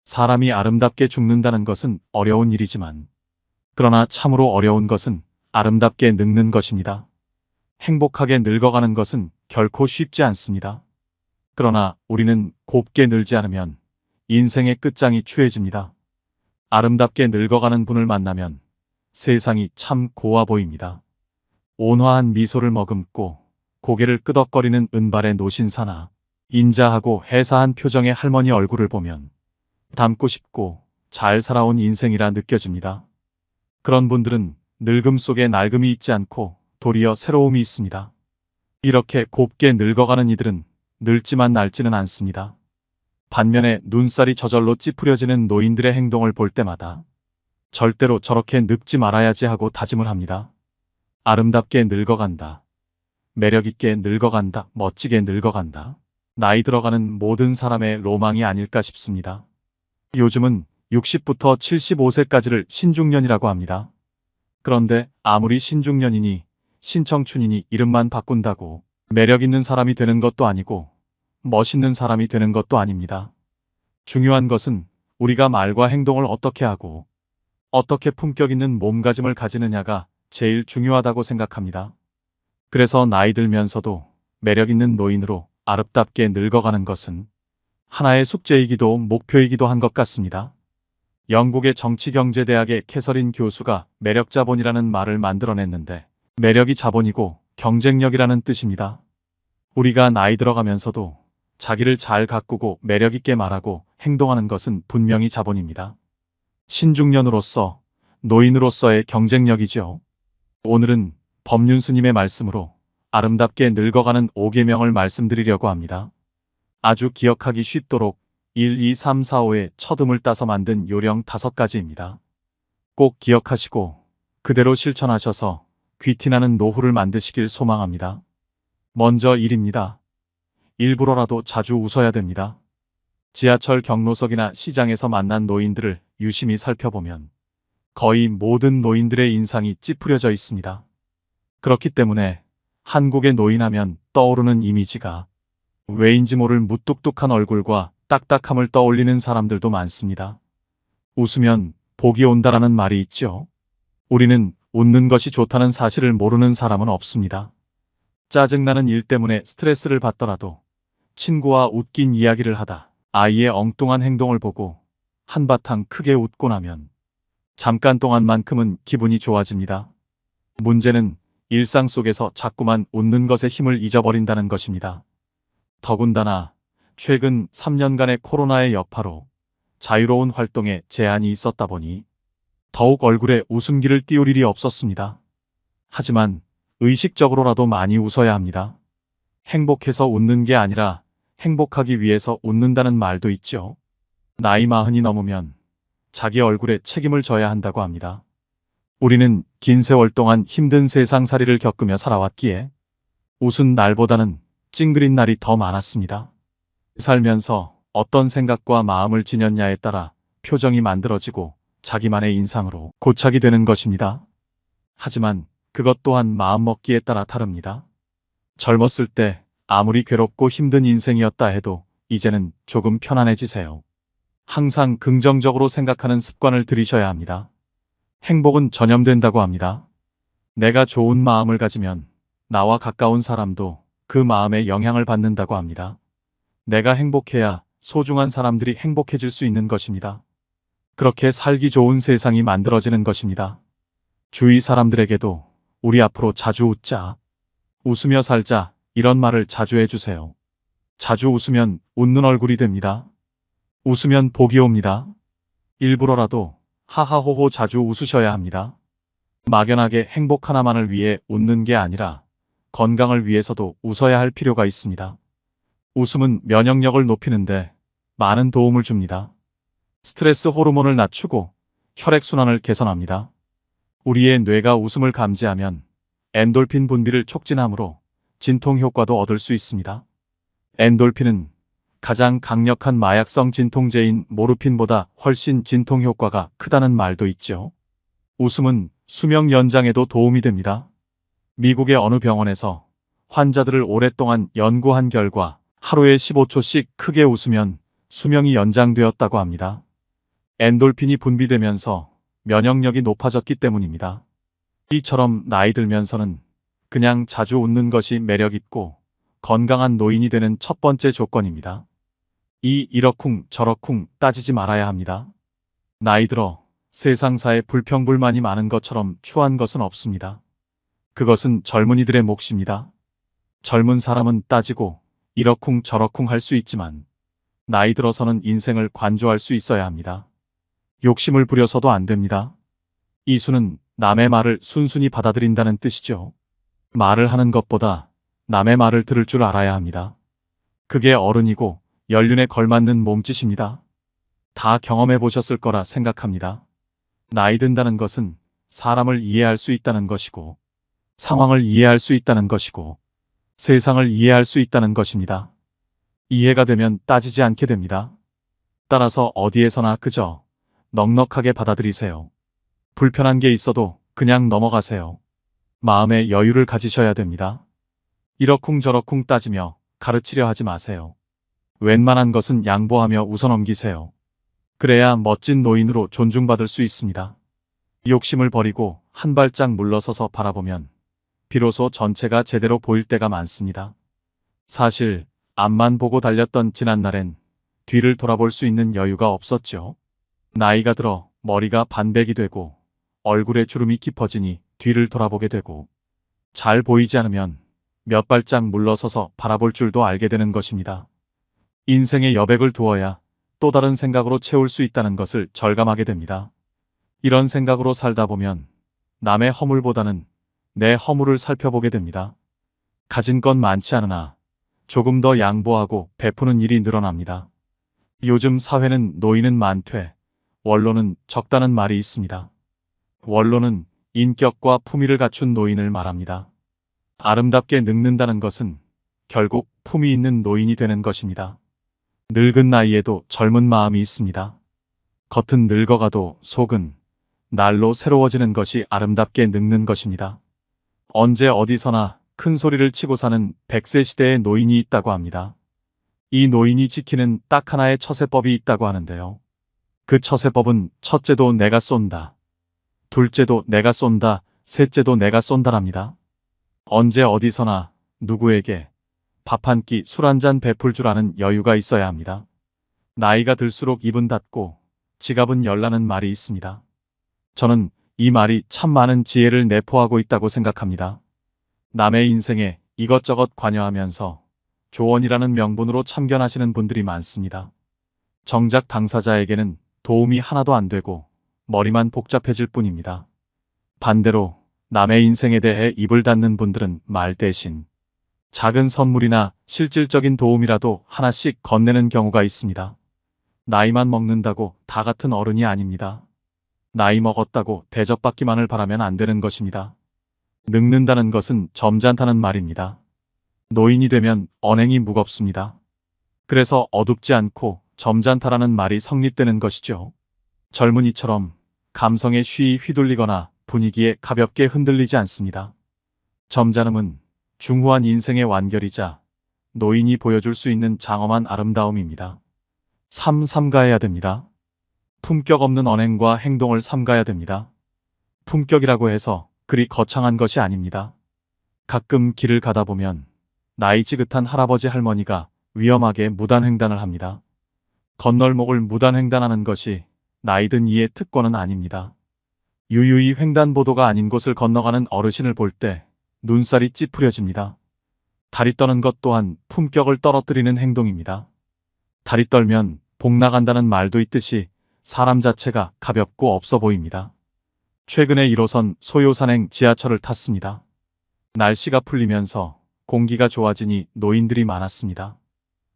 사람이 아름답게 죽는다는 것은 어려운 일이지만, 그러나 참으로 어려운 것은 아름답게 늙는 것입니다. 행복하게 늙어가는 것은 결코 쉽지 않습니다. 그러나 우리는 곱게 늙지 않으면 인생의 끝장이 추해집니다. 아름답게 늙어가는 분을 만나면 세상이 참 고와 보입니다. 온화한 미소를 머금고 고개를 끄덕거리는 은발의 노신사나 인자하고 해사한 표정의 할머니 얼굴을 보면 닮고 싶고 잘 살아온 인생이라 느껴집니다. 그런 분들은 늙음 속에 낡음이 있지 않고 도리어 새로움이 있습니다. 이렇게 곱게 늙어가는 이들은 늙지만 낡지는 않습니다. 반면에 눈살이 저절로 찌푸려지는 노인들의 행동을 볼 때마다 절대로 저렇게 늙지 말아야지 하고 다짐을 합니다. 아름답게 늙어간다. 매력있게 늙어간다. 멋지게 늙어간다. 나이 들어가는 모든 사람의 로망이 아닐까 싶습니다. 요즘은 60부터 75세까지를 신중년이라고 합니다. 그런데 아무리 신중년이니 신청춘이니 이름만 바꾼다고 매력 있는 사람이 되는 것도 아니고 멋있는 사람이 되는 것도 아닙니다. 중요한 것은 우리가 말과 행동을 어떻게 하고 어떻게 품격 있는 몸가짐을 가지느냐가 제일 중요하다고 생각합니다. 그래서 나이 들면서도 매력 있는 노인으로 아름답게 늙어가는 것은 하나의 숙제이기도 목표이기도 한 것 같습니다. 영국의 정치경제대학의 캐서린 교수가 매력자본이라는 말을 만들어냈는데, 매력이 자본이고 경쟁력이라는 뜻입니다. 우리가 나이 들어가면서도 자기를 잘 가꾸고 매력있게 말하고 행동하는 것은 분명히 자본입니다. 신중년으로서, 노인으로서의 경쟁력이죠. 오늘은 법륜 스님의 말씀으로 아름답게 늙어가는 5계명을 말씀드리려고 합니다. 아주 기억하기 쉽도록 1, 2, 3, 4, 5의 첫음을 따서 만든 요령 5가지입니다. 꼭 기억하시고 그대로 실천하셔서 귀티나는 노후를 만드시길 소망합니다. 먼저 1입니다. 일부러라도 자주 웃어야 됩니다. 지하철 경로석이나 시장에서 만난 노인들을 유심히 살펴보면 거의 모든 노인들의 인상이 찌푸려져 있습니다. 그렇기 때문에 한국의 노인하면 떠오르는 이미지가 왜인지 모를 무뚝뚝한 얼굴과 딱딱함을 떠올리는 사람들도 많습니다. 웃으면 복이 온다라는 말이 있죠. 우리는 웃는 것이 좋다는 사실을 모르는 사람은 없습니다. 짜증나는 일 때문에 스트레스를 받더라도 친구와 웃긴 이야기를 하다 아이의 엉뚱한 행동을 보고 한바탕 크게 웃고 나면 잠깐 동안만큼은 기분이 좋아집니다. 문제는 일상 속에서 자꾸만 웃는 것의 힘을 잊어버린다는 것입니다. 더군다나 최근 3년간의 코로나의 여파로 자유로운 활동에 제한이 있었다 보니 더욱 얼굴에 웃음기를 띄울 일이 없었습니다. 하지만 의식적으로라도 많이 웃어야 합니다. 행복해서 웃는 게 아니라 행복하기 위해서 웃는다는 말도 있죠. 나이 40이 넘으면 자기 얼굴에 책임을 져야 한다고 합니다. 우리는 긴 세월 동안 힘든 세상살이를 겪으며 살아왔기에 웃은 날보다는 찡그린 날이 더 많았습니다. 살면서 어떤 생각과 마음을 지녔냐에 따라 표정이 만들어지고 자기만의 인상으로 고착이 되는 것입니다. 하지만 그것 또한 마음먹기에 따라 다릅니다. 젊었을 때 아무리 괴롭고 힘든 인생이었다 해도 이제는 조금 편안해지세요. 항상 긍정적으로 생각하는 습관을 들이셔야 합니다. 행복은 전염된다고 합니다. 내가 좋은 마음을 가지면 나와 가까운 사람도 그 마음에 영향을 받는다고 합니다. 내가 행복해야 소중한 사람들이 행복해질 수 있는 것입니다. 그렇게 살기 좋은 세상이 만들어지는 것입니다. 주위 사람들에게도 우리 앞으로 자주 웃자, 웃으며 살자 이런 말을 자주 해주세요. 자주 웃으면 웃는 얼굴이 됩니다. 웃으면 복이 옵니다. 일부러라도 하하호호 자주 웃으셔야 합니다. 막연하게 행복 하나만을 위해 웃는 게 아니라 건강을 위해서도 웃어야 할 필요가 있습니다. 웃음은 면역력을 높이는데 많은 도움을 줍니다. 스트레스 호르몬을 낮추고 혈액순환을 개선합니다. 우리의 뇌가 웃음을 감지하면 엔돌핀 분비를 촉진하므로 진통 효과도 얻을 수 있습니다. 엔돌핀은 가장 강력한 마약성 진통제인 모르핀보다 훨씬 진통 효과가 크다는 말도 있죠. 웃음은 수명 연장에도 도움이 됩니다. 미국의 어느 병원에서 환자들을 오랫동안 연구한 결과 하루에 15초씩 크게 웃으면 수명이 연장되었다고 합니다. 엔돌핀이 분비되면서 면역력이 높아졌기 때문입니다. 이처럼 나이 들면서는 그냥 자주 웃는 것이 매력있고 건강한 노인이 되는 첫 번째 조건입니다. 이러쿵 저러쿵 따지지 말아야 합니다. 나이 들어 세상사에 불평불만이 많은 것처럼 추한 것은 없습니다. 그것은 젊은이들의 몫입니다. 젊은 사람은 따지고 이러쿵 저러쿵 할 수 있지만 나이 들어서는 인생을 관조할 수 있어야 합니다. 욕심을 부려서도 안 됩니다. 이수는 남의 말을 순순히 받아들인다는 뜻이죠. 말을 하는 것보다 남의 말을 들을 줄 알아야 합니다. 그게 어른이고 연륜에 걸맞는 몸짓입니다. 다 경험해 보셨을 거라 생각합니다. 나이 든다는 것은 사람을 이해할 수 있다는 것이고, 상황을 이해할 수 있다는 것이고, 세상을 이해할 수 있다는 것입니다. 이해가 되면 따지지 않게 됩니다. 따라서 어디에서나 그저 넉넉하게 받아들이세요. 불편한 게 있어도 그냥 넘어가세요. 마음의 여유를 가지셔야 됩니다. 이러쿵저러쿵 따지며 가르치려 하지 마세요. 웬만한 것은 양보하며 웃어넘기세요. 그래야 멋진 노인으로 존중받을 수 있습니다. 욕심을 버리고 한 발짝 물러서서 바라보면 비로소 전체가 제대로 보일 때가 많습니다. 사실 앞만 보고 달렸던 지난날엔 뒤를 돌아볼 수 있는 여유가 없었죠. 나이가 들어 머리가 반백이 되고 얼굴에 주름이 깊어지니 뒤를 돌아보게 되고 잘 보이지 않으면 몇 발짝 물러서서 바라볼 줄도 알게 되는 것입니다. 인생에 여백을 두어야 또 다른 생각으로 채울 수 있다는 것을 절감하게 됩니다. 이런 생각으로 살다 보면 남의 허물보다는 내 허물을 살펴보게 됩니다. 가진 건 많지 않으나 조금 더 양보하고 베푸는 일이 늘어납니다. 요즘 사회는 노인은 많되 원로는 적다는 말이 있습니다. 원로는 인격과 품위를 갖춘 노인을 말합니다. 아름답게 늙는다는 것은 결국 품위 있는 노인이 되는 것입니다. 늙은 나이에도 젊은 마음이 있습니다. 겉은 늙어가도 속은 날로 새로워지는 것이 아름답게 늙는 것입니다. 언제 어디서나 큰 소리를 치고 사는 100세 시대의 노인이 있다고 합니다. 이 노인이 지키는 딱 하나의 처세법이 있다고 하는데요. 그 처세법은 첫째도 내가 쏜다. 둘째도 내가 쏜다. 셋째도 내가 쏜다랍니다. 언제 어디서나 누구에게 밥 한 끼 술 한 잔 베풀 줄 아는 여유가 있어야 합니다. 나이가 들수록 입은 닫고 지갑은 열라는 말이 있습니다. 저는 이 말이 참 많은 지혜를 내포하고 있다고 생각합니다. 남의 인생에 이것저것 관여하면서 조언이라는 명분으로 참견하시는 분들이 많습니다. 정작 당사자에게는 도움이 하나도 안 되고 머리만 복잡해질 뿐입니다. 반대로 남의 인생에 대해 입을 닫는 분들은 말 대신 작은 선물이나 실질적인 도움이라도 하나씩 건네는 경우가 있습니다. 나이만 먹는다고 다 같은 어른이 아닙니다. 나이 먹었다고 대접받기만을 바라면 안 되는 것입니다. 늙는다는 것은 점잖다는 말입니다. 노인이 되면 언행이 무겁습니다. 그래서 어둡지 않고 점잖다라는 말이 성립되는 것이죠. 젊은이처럼 감성에 쉬이 휘둘리거나 분위기에 가볍게 흔들리지 않습니다. 점잖음은 중후한 인생의 완결이자 노인이 보여줄 수 있는 장엄한 아름다움입니다. 삼가해야 됩니다. 품격 없는 언행과 행동을 삼가야 됩니다. 품격이라고 해서 그리 거창한 것이 아닙니다. 가끔 길을 가다 보면 나이 지긋한 할아버지 할머니가 위험하게 무단횡단을 합니다. 건널목을 무단횡단하는 것이 나이든 이의 특권은 아닙니다. 유유히 횡단보도가 아닌 곳을 건너가는 어르신을 볼 때 눈살이 찌푸려집니다. 다리 떠는 것 또한 품격을 떨어뜨리는 행동입니다. 다리 떨면 복 나간다는 말도 있듯이 사람 자체가 가볍고 없어 보입니다. 최근에 1호선 소요산행 지하철을 탔습니다. 날씨가 풀리면서 공기가 좋아지니 노인들이 많았습니다.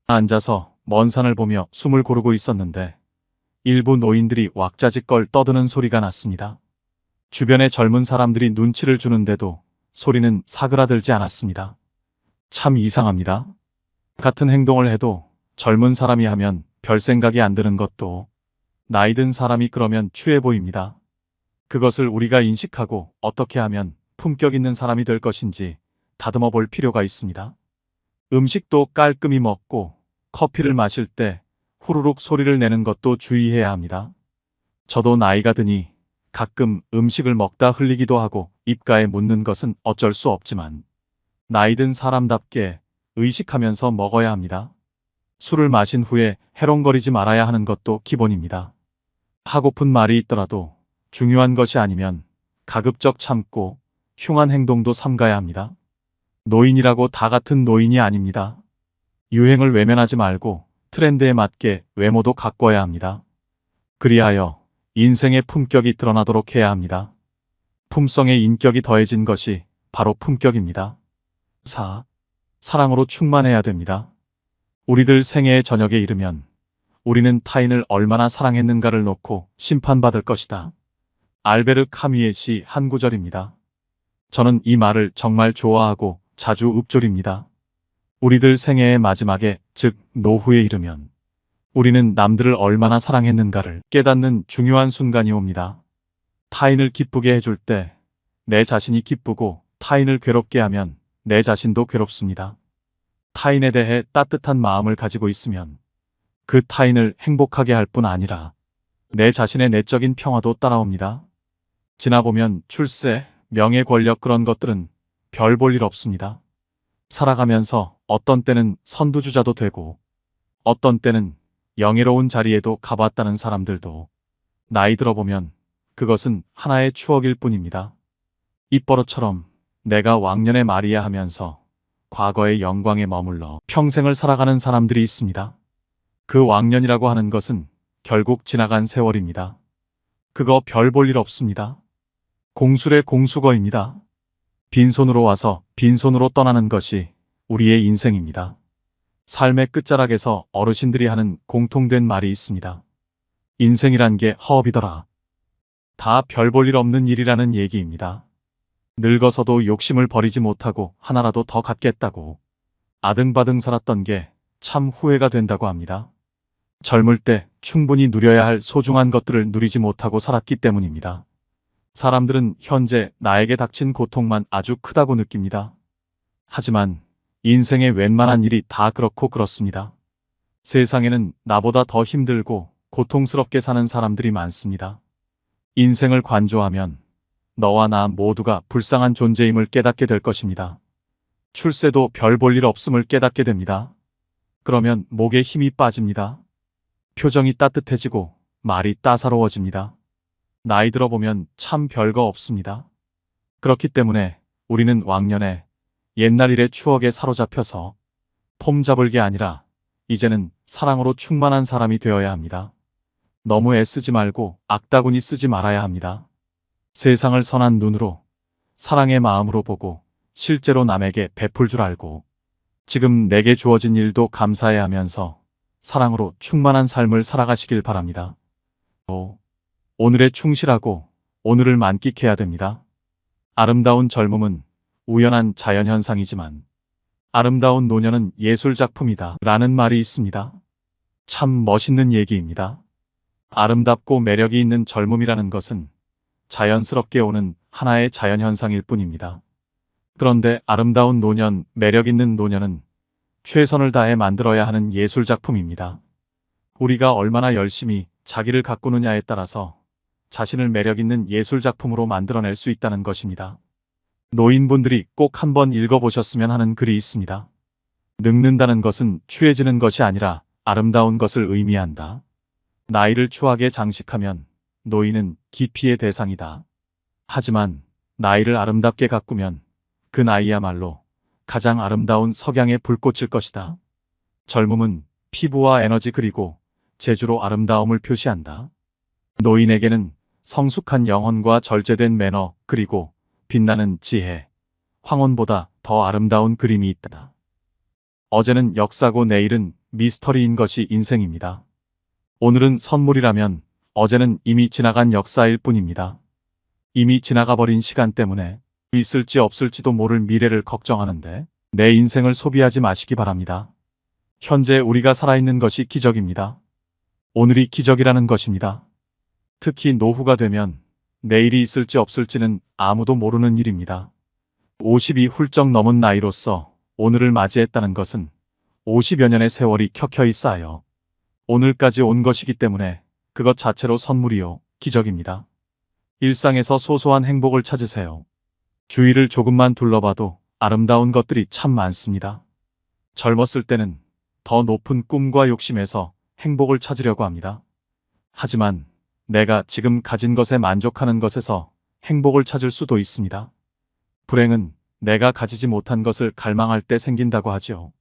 앉아서 먼 산을 보며 숨을 고르고 있었는데 일부 노인들이 왁자지껄 떠드는 소리가 났습니다. 주변의 젊은 사람들이 눈치를 주는데도 소리는 사그라들지 않았습니다. 참 이상합니다. 같은 행동을 해도 젊은 사람이 하면 별 생각이 안 드는 것도 나이 든 사람이 그러면 추해 보입니다. 그것을 우리가 인식하고 어떻게 하면 품격 있는 사람이 될 것인지 다듬어 볼 필요가 있습니다. 음식도 깔끔히 먹고 커피를 마실 때 후루룩 소리를 내는 것도 주의해야 합니다. 저도 나이가 드니 가끔 음식을 먹다 흘리기도 하고 입가에 묻는 것은 어쩔 수 없지만 나이 든 사람답게 의식하면서 먹어야 합니다. 술을 마신 후에 해롱거리지 말아야 하는 것도 기본입니다. 하고픈 말이 있더라도 중요한 것이 아니면 가급적 참고 흉한 행동도 삼가야 합니다. 노인이라고 다 같은 노인이 아닙니다. 유행을 외면하지 말고 트렌드에 맞게 외모도 가꿔야 합니다. 그리하여 인생의 품격이 드러나도록 해야 합니다. 품성에 인격이 더해진 것이 바로 품격입니다. 4. 사랑으로 충만해야 됩니다. 우리들 생애의 저녁에 이르면 우리는 타인을 얼마나 사랑했는가를 놓고 심판받을 것이다. 알베르 카뮈의 시 한 구절입니다. 저는 이 말을 정말 좋아하고 자주 읊조립니다. 우리들 생애의 마지막에, 즉 노후에 이르면 우리는 남들을 얼마나 사랑했는가를 깨닫는 중요한 순간이 옵니다. 타인을 기쁘게 해줄 때 내 자신이 기쁘고 타인을 괴롭게 하면 내 자신도 괴롭습니다. 타인에 대해 따뜻한 마음을 가지고 있으면 그 타인을 행복하게 할 뿐 아니라 내 자신의 내적인 평화도 따라옵니다. 지나보면 출세, 명예, 권력 그런 것들은 별 볼 일 없습니다. 살아가면서 어떤 때는 선두주자도 되고 어떤 때는 영예로운 자리에도 가봤다는 사람들도 나이 들어보면 그것은 하나의 추억일 뿐입니다. 입버릇처럼 내가 왕년에 말이야 하면서 과거의 영광에 머물러 평생을 살아가는 사람들이 있습니다. 그 왕년이라고 하는 것은 결국 지나간 세월입니다. 그거 별 볼 일 없습니다. 공술의 공수거입니다. 빈손으로 와서 빈손으로 떠나는 것이 우리의 인생입니다. 삶의 끝자락에서 어르신들이 하는 공통된 말이 있습니다. 인생이란 게 허업이더라. 다 별 볼 일 없는 일이라는 얘기입니다. 늙어서도 욕심을 버리지 못하고 하나라도 더 갖겠다고 아등바등 살았던 게 참 후회가 된다고 합니다. 젊을 때 충분히 누려야 할 소중한 것들을 누리지 못하고 살았기 때문입니다. 사람들은 현재 나에게 닥친 고통만 아주 크다고 느낍니다. 하지만 인생의 웬만한 일이 다 그렇고 그렇습니다. 세상에는 나보다 더 힘들고 고통스럽게 사는 사람들이 많습니다. 인생을 관조하면 너와 나 모두가 불쌍한 존재임을 깨닫게 될 것입니다. 출세도 별 볼 일 없음을 깨닫게 됩니다. 그러면 목에 힘이 빠집니다. 표정이 따뜻해지고 말이 따사로워집니다. 나이 들어보면 참 별거 없습니다. 그렇기 때문에 우리는 왕년에 옛날 일의 추억에 사로잡혀서 폼 잡을 게 아니라 이제는 사랑으로 충만한 사람이 되어야 합니다. 너무 애쓰지 말고 악다구니 쓰지 말아야 합니다. 세상을 선한 눈으로 사랑의 마음으로 보고 실제로 남에게 베풀 줄 알고 지금 내게 주어진 일도 감사해 하면서 사랑으로 충만한 삶을 살아가시길 바랍니다. 오늘에 충실하고 오늘을 만끽해야 됩니다. 아름다운 젊음은 우연한 자연현상이지만 아름다운 노년은 예술작품이다 라는 말이 있습니다. 참 멋있는 얘기입니다. 아름답고 매력이 있는 젊음이라는 것은 자연스럽게 오는 하나의 자연현상일 뿐입니다. 그런데 아름다운 노년, 매력 있는 노년은 최선을 다해 만들어야 하는 예술작품입니다. 우리가 얼마나 열심히 자기를 가꾸느냐에 따라서 자신을 매력 있는 예술작품으로 만들어낼 수 있다는 것입니다. 노인분들이 꼭 한번 읽어보셨으면 하는 글이 있습니다. 늙는다는 것은 추해지는 것이 아니라 아름다운 것을 의미한다. 나이를 추하게 장식하면 노인은 기피의 대상이다. 하지만 나이를 아름답게 가꾸면 그 나이야말로 가장 아름다운 석양의 불꽃일 것이다. 젊음은 피부와 에너지 그리고 재주로 아름다움을 표시한다. 노인에게는 성숙한 영혼과 절제된 매너 그리고 빛나는 지혜, 황혼보다 더 아름다운 그림이 있다. 어제는 역사고 내일은 미스터리인 것이 인생입니다. 오늘은 선물이라면 어제는 이미 지나간 역사일 뿐입니다. 이미 지나가버린 시간 때문에 있을지 없을지도 모를 미래를 걱정하는데 내 인생을 소비하지 마시기 바랍니다. 현재 우리가 살아있는 것이 기적입니다. 오늘이 기적이라는 것입니다. 특히 노후가 되면 내일이 있을지 없을지는 아무도 모르는 일입니다. 50이 훌쩍 넘은 나이로서 오늘을 맞이했다는 것은 50여 년의 세월이 켜켜이 쌓여 오늘까지 온 것이기 때문에 그것 자체로 선물이요 기적입니다. 일상에서 소소한 행복을 찾으세요. 주위를 조금만 둘러봐도 아름다운 것들이 참 많습니다. 젊었을 때는 더 높은 꿈과 욕심에서 행복을 찾으려고 합니다. 하지만 내가 지금 가진 것에 만족하는 것에서 행복을 찾을 수도 있습니다. 불행은 내가 가지지 못한 것을 갈망할 때 생긴다고 하죠.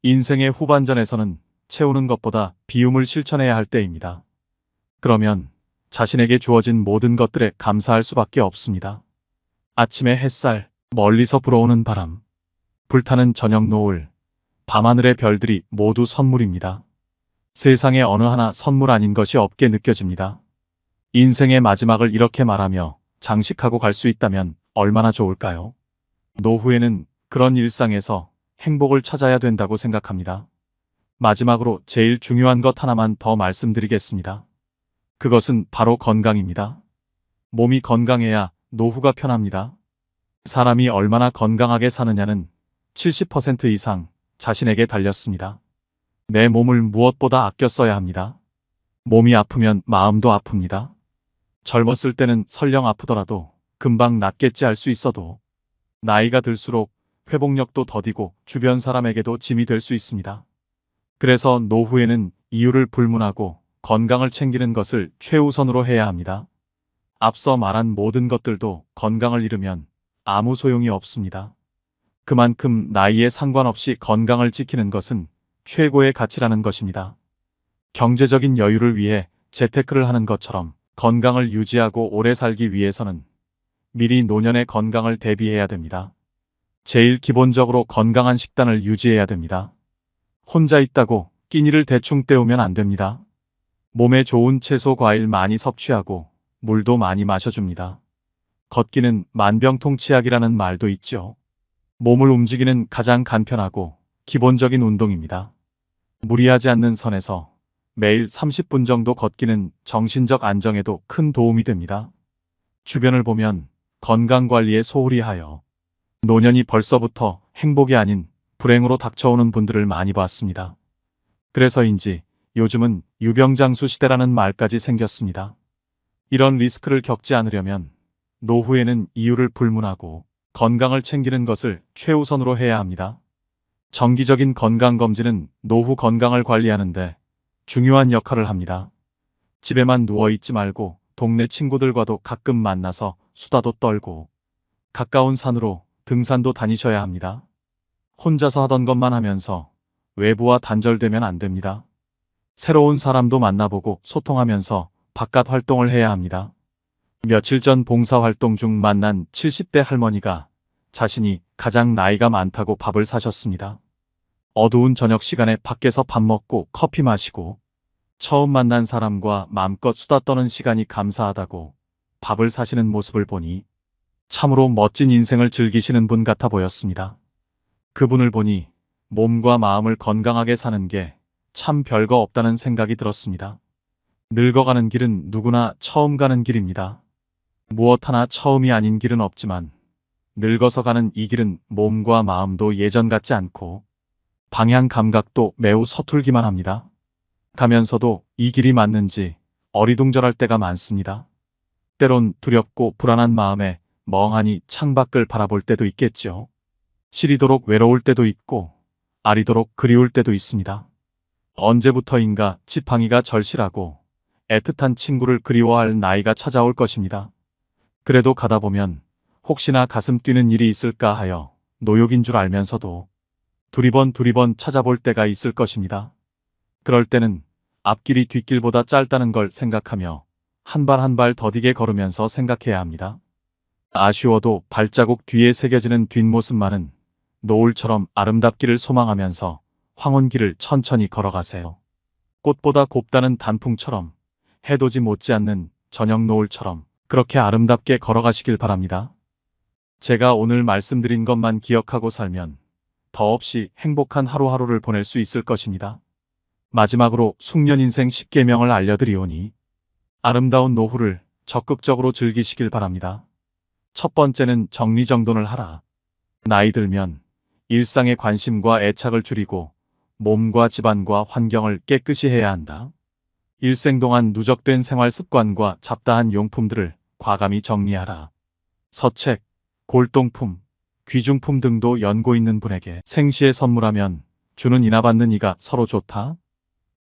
인생의 후반전에서는 채우는 것보다 비움을 실천해야 할 때입니다. 그러면 자신에게 주어진 모든 것들에 감사할 수밖에 없습니다. 아침의 햇살, 멀리서 불어오는 바람, 불타는 저녁 노을, 밤하늘의 별들이 모두 선물입니다. 세상에 어느 하나 선물 아닌 것이 없게 느껴집니다. 인생의 마지막을 이렇게 말하며 장식하고 갈 수 있다면 얼마나 좋을까요? 노후에는 그런 일상에서 행복을 찾아야 된다고 생각합니다. 마지막으로 제일 중요한 것 하나만 더 말씀드리겠습니다. 그것은 바로 건강입니다. 몸이 건강해야 노후가 편합니다. 사람이 얼마나 건강하게 사느냐는 70% 이상 자신에게 달렸습니다. 내 몸을 무엇보다 아껴 써야 합니다. 몸이 아프면 마음도 아픕니다. 젊었을 때는 설령 아프더라도 금방 낫겠지 알 수 있어도 나이가 들수록 회복력도 더디고 주변 사람에게도 짐이 될 수 있습니다. 그래서 노후에는 이유를 불문하고 건강을 챙기는 것을 최우선으로 해야 합니다. 앞서 말한 모든 것들도 건강을 잃으면 아무 소용이 없습니다. 그만큼 나이에 상관없이 건강을 지키는 것은 최고의 가치라는 것입니다. 경제적인 여유를 위해 재테크를 하는 것처럼 건강을 유지하고 오래 살기 위해서는 미리 노년의 건강을 대비해야 됩니다. 제일 기본적으로 건강한 식단을 유지해야 됩니다. 혼자 있다고 끼니를 대충 때우면 안 됩니다. 몸에 좋은 채소, 과일 많이 섭취하고 물도 많이 마셔줍니다. 걷기는 만병통치약이라는 말도 있죠. 몸을 움직이는 가장 간편하고 기본적인 운동입니다. 무리하지 않는 선에서 매일 30분 정도 걷기는 정신적 안정에도 큰 도움이 됩니다. 주변을 보면 건강관리에 소홀히 하여 노년이 벌써부터 행복이 아닌 불행으로 닥쳐오는 분들을 많이 봤습니다. 그래서인지 요즘은 유병장수 시대라는 말까지 생겼습니다. 이런 리스크를 겪지 않으려면 노후에는 이유를 불문하고 건강을 챙기는 것을 최우선으로 해야 합니다. 정기적인 건강검진은 노후 건강을 관리하는데 중요한 역할을 합니다. 집에만 누워있지 말고 동네 친구들과도 가끔 만나서 수다도 떨고 가까운 산으로 등산도 다니셔야 합니다. 혼자서 하던 것만 하면서 외부와 단절되면 안 됩니다. 새로운 사람도 만나보고 소통하면서 바깥 활동을 해야 합니다. 며칠 전 봉사활동 중 만난 70대 할머니가 자신이 가장 나이가 많다고 밥을 사셨습니다. 어두운 저녁 시간에 밖에서 밥 먹고 커피 마시고 처음 만난 사람과 마음껏 수다 떠는 시간이 감사하다고 밥을 사시는 모습을 보니 참으로 멋진 인생을 즐기시는 분 같아 보였습니다. 그분을 보니 몸과 마음을 건강하게 사는 게 참 별거 없다는 생각이 들었습니다. 늙어가는 길은 누구나 처음 가는 길입니다. 무엇 하나 처음이 아닌 길은 없지만 늙어서 가는 이 길은 몸과 마음도 예전 같지 않고 방향 감각도 매우 서툴기만 합니다. 가면서도 이 길이 맞는지 어리둥절할 때가 많습니다. 때론 두렵고 불안한 마음에 멍하니 창밖을 바라볼 때도 있겠죠. 시리도록 외로울 때도 있고 아리도록 그리울 때도 있습니다. 언제부터인가 지팡이가 절실하고 애틋한 친구를 그리워할 나이가 찾아올 것입니다. 그래도 가다 보면 혹시나 가슴 뛰는 일이 있을까 하여 노욕인 줄 알면서도 두리번 찾아볼 때가 있을 것입니다. 그럴 때는 앞길이 뒷길보다 짧다는 걸 생각하며 한 발 한 발 더디게 걸으면서 생각해야 합니다. 아쉬워도 발자국 뒤에 새겨지는 뒷모습만은 노을처럼 아름답기를 소망하면서 황혼길을 천천히 걸어가세요. 꽃보다 곱다는 단풍처럼 해돋이 못지않는 저녁 노을처럼 그렇게 아름답게 걸어가시길 바랍니다. 제가 오늘 말씀드린 것만 기억하고 살면 더없이 행복한 하루하루를 보낼 수 있을 것입니다. 마지막으로 숙련인생 10계명을 알려드리오니 아름다운 노후를 적극적으로 즐기시길 바랍니다. 첫 번째는 정리정돈을 하라. 나이 들면 일상의 관심과 애착을 줄이고 몸과 집안과 환경을 깨끗이 해야 한다. 일생 동안 누적된 생활 습관과 잡다한 용품들을 과감히 정리하라. 서책, 골동품, 귀중품 등도 연고 있는 분에게 생시에 선물하면 주는 이나 받는 이가 서로 좋다.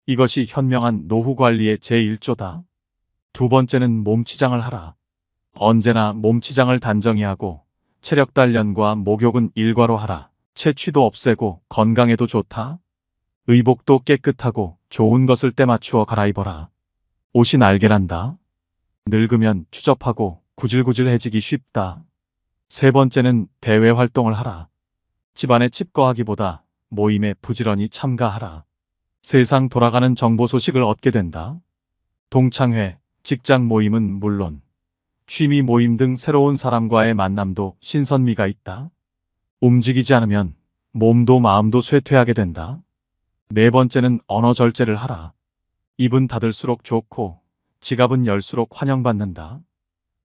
이것이 현명한 노후 관리의 제1조다. 두 번째는 몸치장을 하라. 언제나 몸치장을 단정히 하고 체력 단련과 목욕은 일과로 하라. 체취도 없애고 건강에도 좋다. 의복도 깨끗하고 좋은 것을 때 맞추어 갈아입어라. 옷이 날개란다. 늙으면 추접하고 구질구질해지기 쉽다. 세 번째는 대외 활동을 하라. 집안에 칩거하기보다 모임에 부지런히 참가하라. 세상 돌아가는 정보 소식을 얻게 된다. 동창회, 직장 모임은 물론 취미 모임 등 새로운 사람과의 만남도 신선미가 있다. 움직이지 않으면 몸도 마음도 쇠퇴하게 된다. 네 번째는 언어 절제를 하라. 입은 닫을수록 좋고 지갑은 열수록 환영받는다.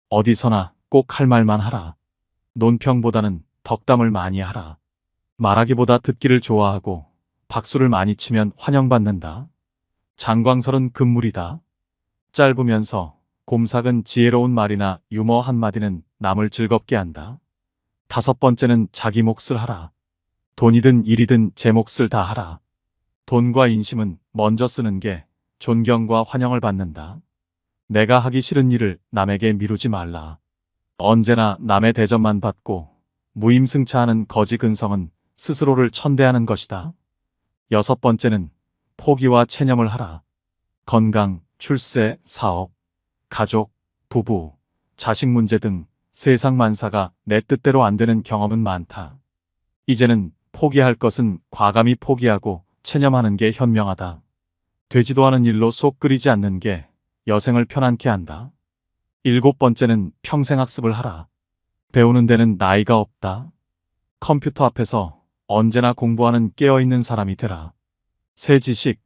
어디서나 꼭 할 말만 하라. 논평보다는 덕담을 많이 하라. 말하기보다 듣기를 좋아하고 박수를 많이 치면 환영받는다. 장광설은 금물이다. 짧으면서 곰삭은 지혜로운 말이나 유머 한마디는 남을 즐겁게 한다. 다섯 번째는 자기 몫을 하라. 돈이든 일이든 제 몫을 다 하라. 돈과 인심은 먼저 쓰는 게 존경과 환영을 받는다. 내가 하기 싫은 일을 남에게 미루지 말라. 언제나 남의 대접만 받고 무임승차하는 거지 근성은 스스로를 천대하는 것이다. 여섯 번째는 포기와 체념을 하라. 건강, 출세, 사업, 가족, 부부, 자식 문제 등 세상 만사가 내 뜻대로 안 되는 경험은 많다. 이제는 포기할 것은 과감히 포기하고 체념하는 게 현명하다. 되지도 않은 일로 속 끓이지 않는 게 여생을 편안케 한다. 일곱 번째는 평생 학습을 하라. 배우는 데는 나이가 없다. 컴퓨터 앞에서 언제나 공부하는 깨어있는 사람이 되라. 새 지식,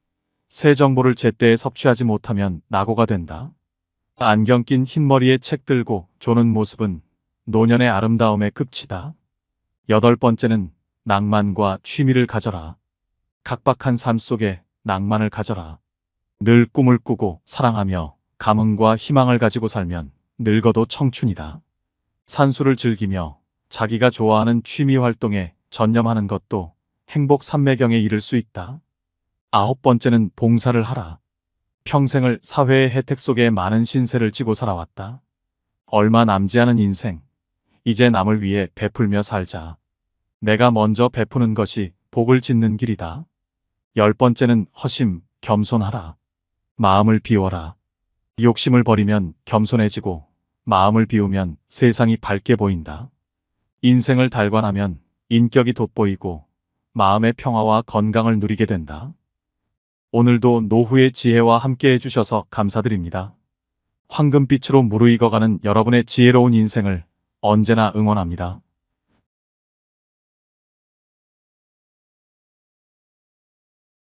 새 정보를 제때에 섭취하지 못하면 낙오가 된다. 안경 낀 흰머리에 책 들고 조는 모습은 노년의 아름다움의 극치다. 여덟 번째는 낭만과 취미를 가져라. 각박한 삶 속에 낭만을 가져라. 늘 꿈을 꾸고 사랑하며 감흥과 희망을 가지고 살면 늙어도 청춘이다. 산수를 즐기며 자기가 좋아하는 취미 활동에 전념하는 것도 행복 삼매경에 이를 수 있다. 아홉 번째는 봉사를 하라. 평생을 사회의 혜택 속에 많은 신세를 지고 살아왔다. 얼마 남지 않은 인생, 이제 남을 위해 베풀며 살자. 내가 먼저 베푸는 것이 복을 짓는 길이다. 열 번째는 허심, 겸손하라. 마음을 비워라. 욕심을 버리면 겸손해지고 마음을 비우면 세상이 밝게 보인다. 인생을 달관하면 인격이 돋보이고 마음의 평화와 건강을 누리게 된다. 오늘도 노후의 지혜와 함께 해주셔서 감사드립니다. 황금빛으로 무르익어가는 여러분의 지혜로운 인생을 언제나 응원합니다.